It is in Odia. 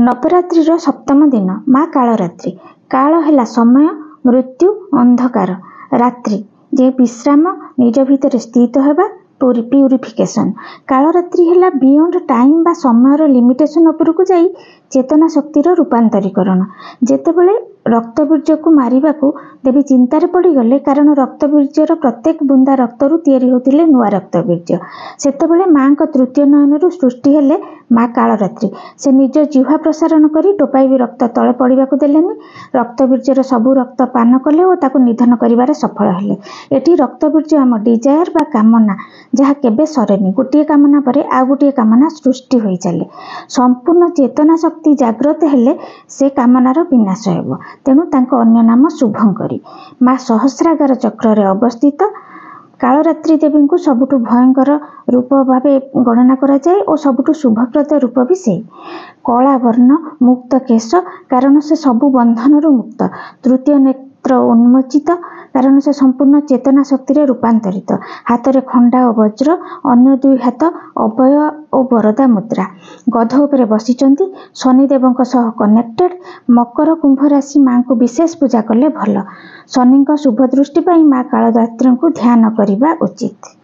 ନବରାତ୍ରିର ସପ୍ତମ ଦିନ ମା କାଳରାତ୍ରି। କାଳ ହେଲା ସମୟ, ମୃତ୍ୟୁ, ଅନ୍ଧକାର। ରାତ୍ରି ଯେ ବିଶ୍ରାମ, ନିଜ ଭିତରେ ସ୍ଥିତ ହେବା, ପ୍ୟୁରିଫିକେସନ୍। କାଳରାତ୍ରି ହେଲା ବିୟଣ୍ଡ ଟାଇମ୍ ବା ସମୟର ଲିମିଟେସନ୍ ଉପରକୁ ଯାଇ ଚେତନା ଶକ୍ତିର ରୂପାନ୍ତରୀକରଣ। ଯେତେବେଳେ ରକ୍ତବୀର୍ଯ୍ୟକୁ ମାରିବାକୁ ଦେବୀ ଚିନ୍ତାରେ ପଡ଼ିଗଲେ, କାରଣ ରକ୍ତବୀର୍ଯ୍ୟର ପ୍ରତ୍ୟେକ ବୁନ୍ଦା ରକ୍ତରୁ ତିଆରି ହେଉଥିଲେ ନୂଆ ରକ୍ତବୀର୍ଯ୍ୟ, ସେତେବେଳେ ମାଙ୍କ ତୃତୀୟ ନୟନରୁ ସୃଷ୍ଟି ହେଲେ ମା କାଳରାତ୍ରି। ସେ ନିଜ ଜିହ୍ୱା ପ୍ରସାରଣ କରି ଟୋପାଏ ବି ରକ୍ତ ତଳେ ପଡ଼ିବାକୁ ଦେଲେନି। ରକ୍ତବୀର୍ଯ୍ୟର ସବୁ ରକ୍ତ ପାନ କଲେ ଓ ତାକୁ ନିଧନ କରିବାରେ ସଫଳ ହେଲେ। ଏଠି ରକ୍ତବୀର୍ଯ୍ୟ ଆମ ଡିଜାୟାର ବା କାମନା, ଯାହା କେବେ ସରେନି। ଗୋଟିଏ କାମନା ପରେ ଆଉ ଗୋଟିଏ କାମନା ସୃଷ୍ଟି ହୋଇ ଚାଲେ। ସମ୍ପୂର୍ଣ୍ଣ ଚେତନା ଶକ୍ତି ଜାଗ୍ରତ ହେଲେ ସେ କାମନାର ବିନାଶ ହେବ। ତେଣୁ ତାଙ୍କ ଅନ୍ୟ ନାମ ଶୁଭଙ୍କରୀ। ମା ସହସ୍ରାଗାର ଚକ୍ରରେ ଅବସ୍ଥିତ। କାଳରାତ୍ରି ଦେବୀଙ୍କୁ ସବୁଠୁ ଭୟଙ୍କର ରୂପ ଭାବେ ଗଣନା କରାଯାଏ ଓ ସବୁଠୁ ଶୁଭପ୍ରଦ ରୂପ ବି ସେଇ। କଳା ବର୍ଣ୍ଣ, ମୁକ୍ତ କେଶ, କାରଣ ସେ ସବୁ ବନ୍ଧନରୁ ମୁକ୍ତ। ତୃତୀୟ ନେତ୍ର ଉନ୍ମୋଚିତ, କାରଣ ସେ ସମ୍ପୂର୍ଣ୍ଣ ଚେତନା ଶକ୍ତିରେ ରୂପାନ୍ତରିତ। ହାତରେ ଖଣ୍ଡା ଓ ବଜ୍ର, ଅନ୍ୟ ଦୁଇ ହାତ ଅଭୟ ଓ ବରଦା ମୁଦ୍ରା। ଗଧ ଉପରେ ବସିଛନ୍ତି, ଶନିଦେବଙ୍କ ସହ କନେକ୍ଟେଡ୍। ମକର କୁମ୍ଭ ରାଶି ମାଙ୍କୁ ବିଶେଷ ପୂଜା କଲେ ଭଲ। ଶନିଙ୍କ ଶୁଭ ଦୃଷ୍ଟି ପାଇଁ ମା କାଳରାତ୍ରିଙ୍କୁ ଧ୍ୟାନ କରିବା ଉଚିତ।